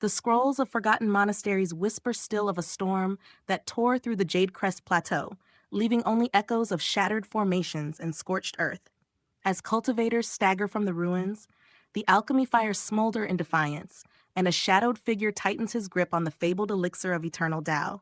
The scrolls of forgotten monasteries whisper still of a storm that tore through the Jadecrest Plateau, leaving only echoes of shattered formations and scorched earth. As cultivators stagger from the ruins, the alchemy fires smolder in defiance, and a shadowed figure tightens his grip on the fabled Elixir of Eternal Dao.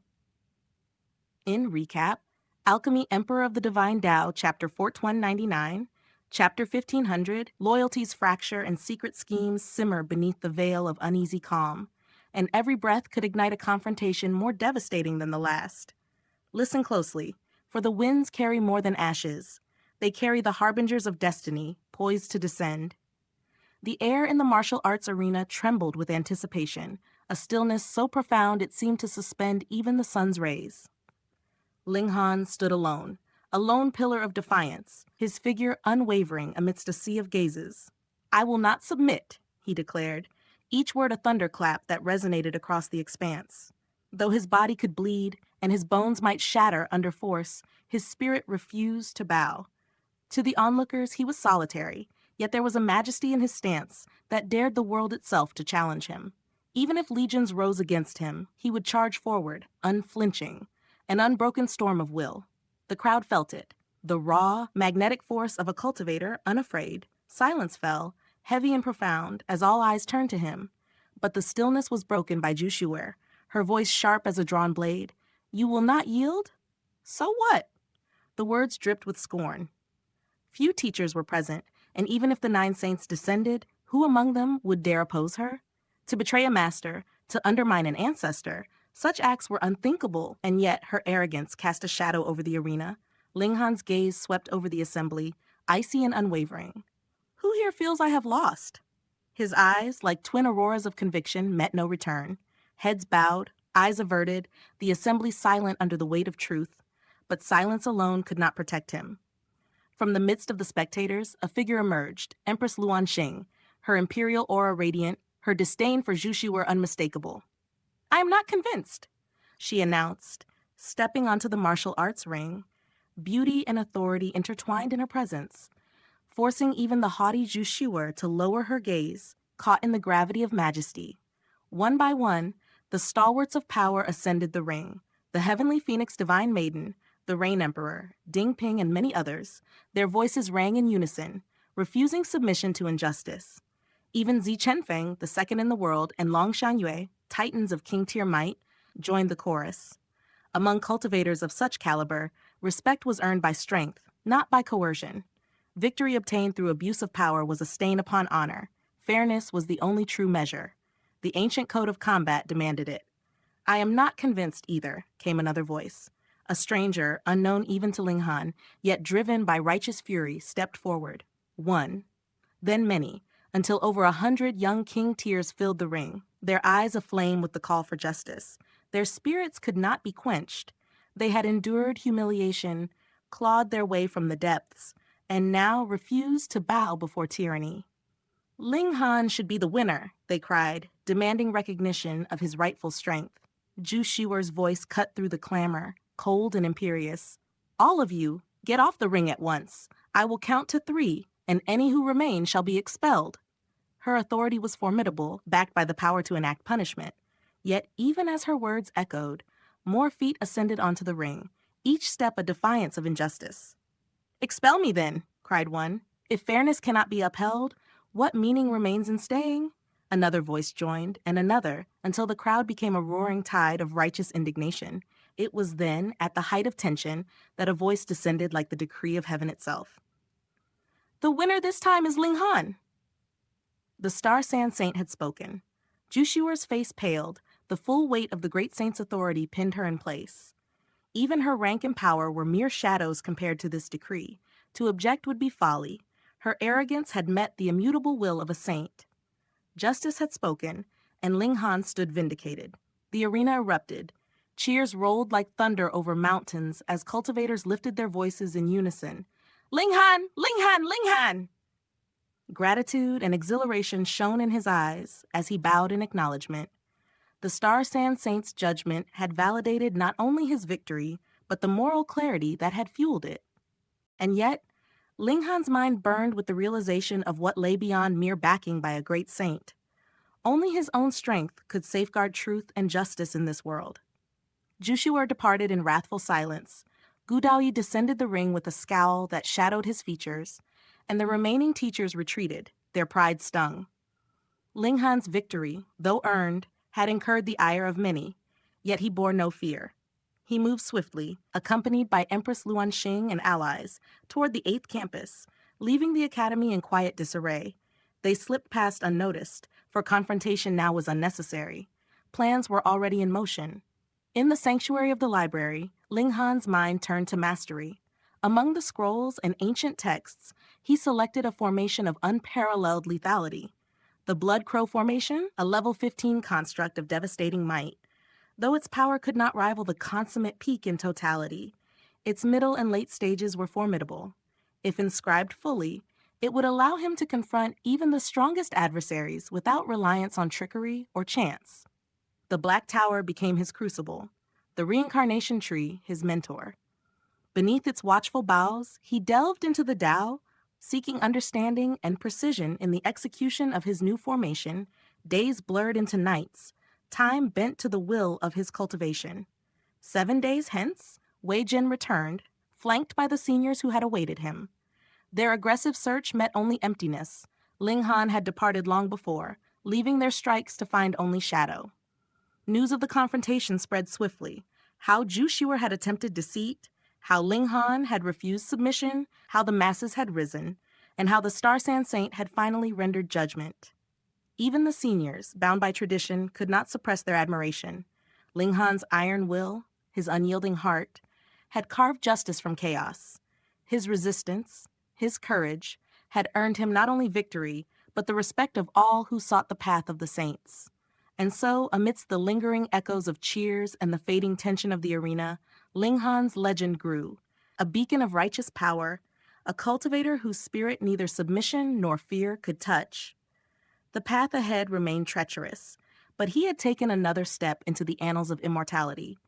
In recap, Alchemy Emperor of the Divine Dao, Chapter 4199, Chapter 1500, loyalties fracture and secret schemes simmer beneath the veil of uneasy calm, and every breath could ignite a confrontation more devastating than the last. Listen closely, for the winds carry more than ashes. They carry the harbingers of destiny, poised to descend. The air in the martial arts arena trembled with anticipation, a stillness so profound it seemed to suspend even the sun's rays. Ling Han stood alone, a lone pillar of defiance, his figure unwavering amidst a sea of gazes. "I will not submit," he declared, each word a thunderclap that resonated across the expanse. Though his body could bleed and his bones might shatter under force, his spirit refused to bow. To the onlookers, he was solitary, yet there was a majesty in his stance that dared the world itself to challenge him. Even if legions rose against him, he would charge forward, unflinching, an unbroken storm of will. The crowd felt it. The raw, magnetic force of a cultivator, unafraid. Silence fell, heavy and profound, as all eyes turned to him. But the stillness was broken by Ju Shuer, her voice sharp as a drawn blade. "You will not yield? So what?" The words dripped with scorn. Few teachers were present, and even if the 9 saints descended, who among them would dare oppose her? To betray a master, to undermine an ancestor, such acts were unthinkable, and yet her arrogance cast a shadow over the arena. Ling Han's gaze swept over the assembly, icy and unwavering. "Who here feels I have lost?" His eyes, like twin auroras of conviction, met no return. Heads bowed, eyes averted, the assembly silent under the weight of truth. But silence alone could not protect him. From the midst of the spectators, a figure emerged, Empress Luan Xing, her imperial aura radiant, her disdain for Ju Shuer unmistakable. "I am not convinced," she announced, stepping onto the martial arts ring, beauty and authority intertwined in her presence, forcing even the haughty Ju Shuer to lower her gaze, caught in the gravity of majesty. One by one, the stalwarts of power ascended the ring, the heavenly phoenix divine maiden, the Rain Emperor, Ding Ping, and many others. Their voices rang in unison, refusing submission to injustice. Even Zi Chenfeng, the second in the world, and Long Shangyue, titans of king-tier might, joined the chorus. Among cultivators of such caliber, respect was earned by strength, not by coercion. Victory obtained through abuse of power was a stain upon honor. Fairness was the only true measure. The ancient code of combat demanded it. "I am not convinced either," came another voice. A stranger, unknown even to Ling Han, yet driven by righteous fury, stepped forward. One, then many, until over 100 young king tiers filled the ring, their eyes aflame with the call for justice. Their spirits could not be quenched. They had endured humiliation, clawed their way from the depths, and now refused to bow before tyranny. "Ling Han should be the winner," they cried, demanding recognition of his rightful strength. Ju Shuer's voice cut through the clamor, cold and imperious. "All of you, get off the ring at once. I will count to 3, and any who remain shall be expelled." Her authority was formidable, backed by the power to enact punishment. Yet even as her words echoed, more feet ascended onto the ring, each step a defiance of injustice. "Expel me then," cried one. "If fairness cannot be upheld, what meaning remains in staying?" Another voice joined, and another, until the crowd became a roaring tide of righteous indignation. It was then, at the height of tension, that a voice descended like the decree of heaven itself. "The winner this time is Ling Han." The Star Sand Saint had spoken. Ju Shuer's face paled, the full weight of the great saint's authority pinned her in place. Even her rank and power were mere shadows compared to this decree. To object would be folly. Her arrogance had met the immutable will of a saint. Justice had spoken, and Ling Han stood vindicated. The arena erupted. Cheers rolled like thunder over mountains as cultivators lifted their voices in unison. "Ling Han! Ling Han! Ling Han!" Gratitude and exhilaration shone in his eyes as he bowed in acknowledgement. The Star Sand Saint's judgment had validated not only his victory, but the moral clarity that had fueled it. And yet, Ling Han's mind burned with the realization of what lay beyond mere backing by a great saint. Only his own strength could safeguard truth and justice in this world. Jushuar departed in wrathful silence. Gudaoyi descended the ring with a scowl that shadowed his features, and the remaining teachers retreated, their pride stung. Linghan's victory, though earned, had incurred the ire of many, yet he bore no fear. He moved swiftly, accompanied by Empress Luanxing and allies, toward the 8th campus, leaving the academy in quiet disarray. They slipped past unnoticed, for confrontation now was unnecessary. Plans were already in motion. In the sanctuary of the library, Linghan's mind turned to mastery. Among the scrolls and ancient texts, he selected a formation of unparalleled lethality. The Blood Crow Formation, a level 15 construct of devastating might. Though its power could not rival the consummate peak in totality, its middle and late stages were formidable. If inscribed fully, it would allow him to confront even the strongest adversaries without reliance on trickery or chance. The Black Tower became his crucible, the reincarnation tree his mentor. Beneath its watchful boughs, he delved into the Dao, seeking understanding and precision in the execution of his new formation, days blurred into nights, time bent to the will of his cultivation. 7 days hence, Wei Jin returned, flanked by the seniors who had awaited him. Their aggressive search met only emptiness. Linghan had departed long before, leaving their strikes to find only shadow. News of the confrontation spread swiftly. How Jushuar had attempted deceit, how Linghan had refused submission, how the masses had risen, and how the Star Sand Saint had finally rendered judgment. Even the seniors, bound by tradition, could not suppress their admiration. Linghan's iron will, his unyielding heart, had carved justice from chaos. His resistance, his courage, had earned him not only victory, but the respect of all who sought the path of the saints. And so, amidst the lingering echoes of cheers and the fading tension of the arena, Linghan's legend grew, a beacon of righteous power, a cultivator whose spirit neither submission nor fear could touch. The path ahead remained treacherous, but he had taken another step into the annals of immortality,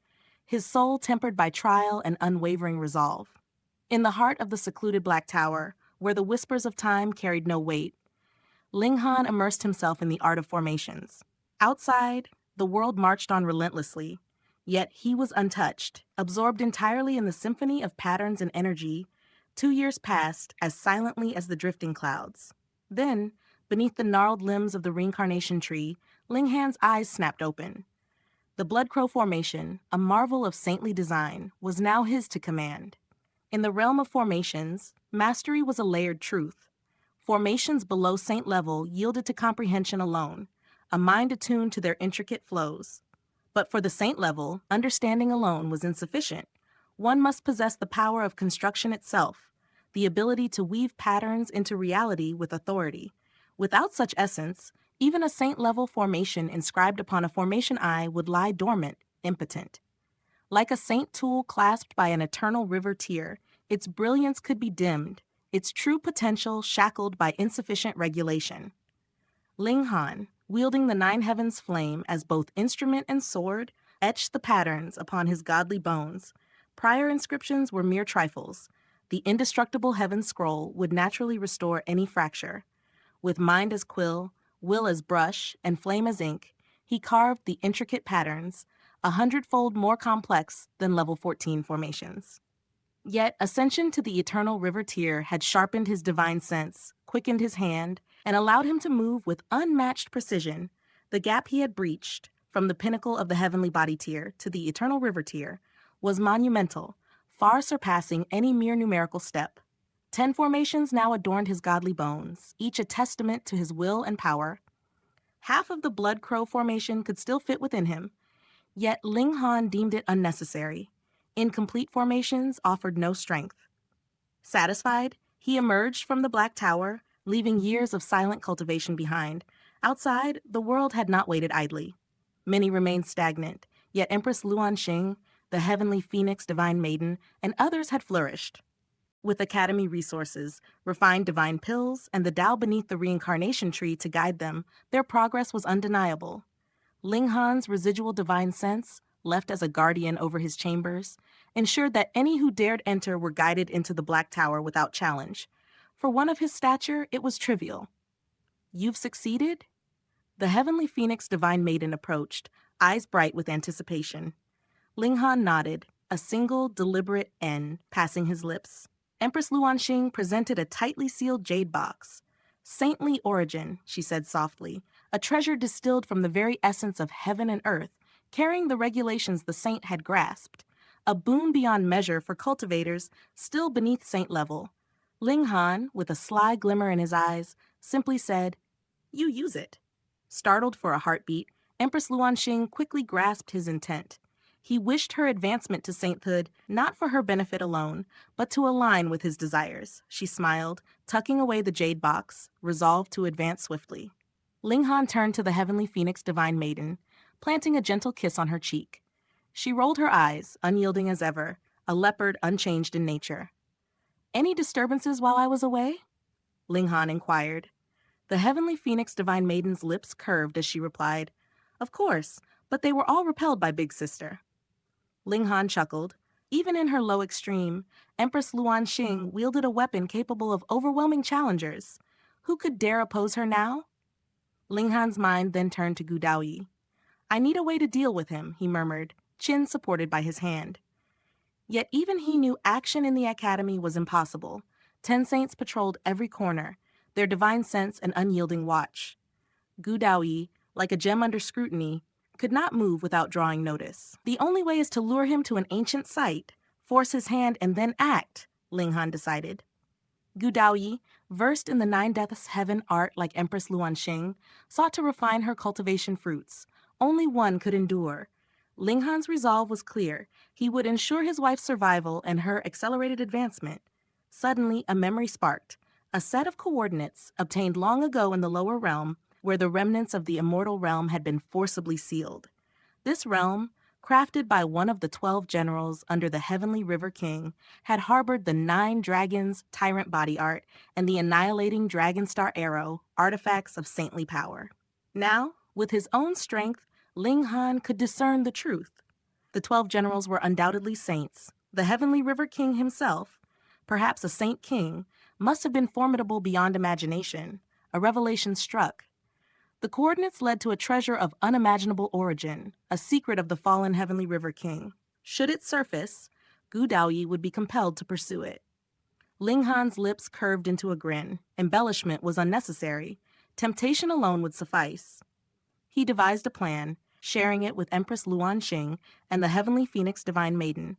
his soul tempered by trial and unwavering resolve. In the heart of the secluded Black Tower, where the whispers of time carried no weight, Linghan immersed himself in the art of formations. Outside, the world marched on relentlessly, yet he was untouched, absorbed entirely in the symphony of patterns and energy. 2 years passed as silently as the drifting clouds. Then, beneath the gnarled limbs of the reincarnation tree, Linghan's eyes snapped open. The Blood Crow Formation, a marvel of saintly design, was now his to command. In the realm of formations, mastery was a layered truth. Formations below saint level yielded to comprehension alone, a mind attuned to their intricate flows. But for the saint level, understanding alone was insufficient. One must possess the power of construction itself, the ability to weave patterns into reality with authority. Without such essence, even a saint-level formation inscribed upon a formation eye would lie dormant, impotent. Like a saint tool clasped by an eternal river tear, its brilliance could be dimmed, its true potential shackled by insufficient regulation. Linghan, wielding the 9 heavens flame as both instrument and sword, etched the patterns upon his godly bones. Prior inscriptions were mere trifles. The indestructible heaven scroll would naturally restore any fracture. With mind as quill, will as brush, and flame as ink, he carved the intricate patterns, 100-fold more complex than level 14 formations. Yet ascension to the eternal river tier had sharpened his divine sense, quickened his hand, and allowed him to move with unmatched precision. The gap he had breached, from the pinnacle of the heavenly body tier to the eternal river tier, was monumental, far surpassing any mere numerical step. 10 formations now adorned his godly bones, each a testament to his will and power. Half of the Blood Crow formation could still fit within him, yet Linghan deemed it unnecessary. Incomplete formations offered no strength. Satisfied, he emerged from the Black Tower, leaving years of silent cultivation behind. Outside, the world had not waited idly. Many remained stagnant, yet Empress Luanxing, the heavenly phoenix divine maiden, and others had flourished. With academy resources, refined divine pills, and the Dao beneath the reincarnation tree to guide them, their progress was undeniable. Linghan's residual divine sense, left as a guardian over his chambers, ensured that any who dared enter were guided into the Black Tower without challenge. For one of his stature, it was trivial. "You've succeeded?" The heavenly phoenix divine maiden approached, eyes bright with anticipation. Linghan nodded, a single, deliberate N passing his lips. Empress Luanxing presented a tightly sealed jade box. Saintly origin, she said softly, a treasure distilled from the very essence of heaven and earth, carrying the regulations the saint had grasped. A boon beyond measure for cultivators still beneath saint level. Linghan, with a sly glimmer in his eyes, simply said, "You use it." Startled for a heartbeat, Empress Luanxing quickly grasped his intent. He wished her advancement to sainthood not for her benefit alone, but to align with his desires. She smiled, tucking away the jade box, resolved to advance swiftly. Linghan turned to the heavenly phoenix divine maiden, planting a gentle kiss on her cheek. She rolled her eyes, unyielding as ever, a leopard unchanged in nature. "Any disturbances while I was away?" Linghan inquired. The heavenly phoenix divine maiden's lips curved as she replied, "Of course, but they were all repelled by Big Sister." Linghan chuckled. Even in her low extreme, Empress Luanxing wielded a weapon capable of overwhelming challengers. Who could dare oppose her now? Linghan's mind then turned to Gu Daoyi. "I need a way to deal with him," he murmured, chin supported by his hand. Yet even he knew action in the academy was impossible. 10 saints patrolled every corner, their divine sense an unyielding watch. Gu Daoyi, like a gem under scrutiny, could not move without drawing notice. The only way is to lure him to an ancient site, force his hand, and then act, Linghan decided. Gu Daoyi, versed in the 9 Deaths Heaven art like Empress Luanxing, sought to refine her cultivation fruits. Only one could endure. Linghan's resolve was clear. He would ensure his wife's survival and her accelerated advancement. Suddenly, a memory sparked. A set of coordinates, obtained long ago in the lower realm, where the remnants of the immortal realm had been forcibly sealed. This realm, crafted by one of the 12 generals under the Heavenly River King, had harbored the 9 dragons, tyrant body art, and the annihilating dragon star arrow, artifacts of saintly power. Now, with his own strength, Linghan could discern the truth. The 12 generals were undoubtedly saints. The Heavenly River King himself, perhaps a saint king, must have been formidable beyond imagination. A revelation struck. The coordinates led to a treasure of unimaginable origin, a secret of the fallen Heavenly River King. Should it surface, Gu Daoyi would be compelled to pursue it. Linghan's lips curved into a grin. Embellishment was unnecessary. Temptation alone would suffice. He devised a plan, sharing it with Empress Luanxing and the Heavenly Phoenix Divine Maiden.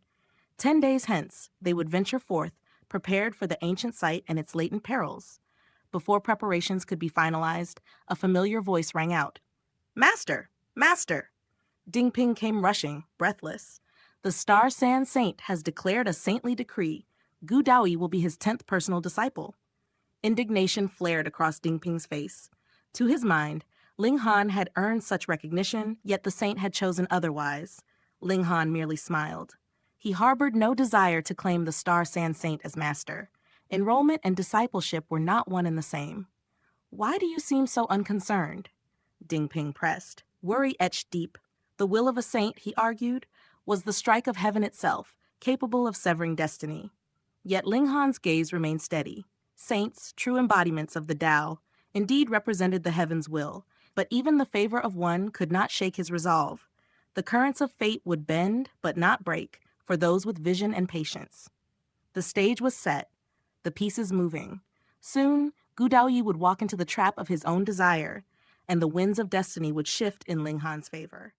10 days hence, they would venture forth, prepared for the ancient site and its latent perils. Before preparations could be finalized, a familiar voice rang out. "Master! Master!" Dingping came rushing, breathless. "The Star Sand Saint has declared a saintly decree. Gu Daoyi will be his 10th personal disciple." Indignation flared across Dingping's face. To his mind, Linghan had earned such recognition, yet the saint had chosen otherwise. Linghan merely smiled. He harbored no desire to claim the Star Sand Saint as master. Enrollment and discipleship were not one and the same. "Why do you seem so unconcerned?" Dingping pressed. Worry etched deep. The will of a saint, he argued, was the strike of heaven itself, capable of severing destiny. Yet Linghan's gaze remained steady. Saints, true embodiments of the Dao, indeed represented the heaven's will, but even the favor of one could not shake his resolve. The currents of fate would bend, but not break, for those with vision and patience. The stage was set, the pieces moving. Soon, Gu Daoyi would walk into the trap of his own desire, and the winds of destiny would shift in Linghan's favor.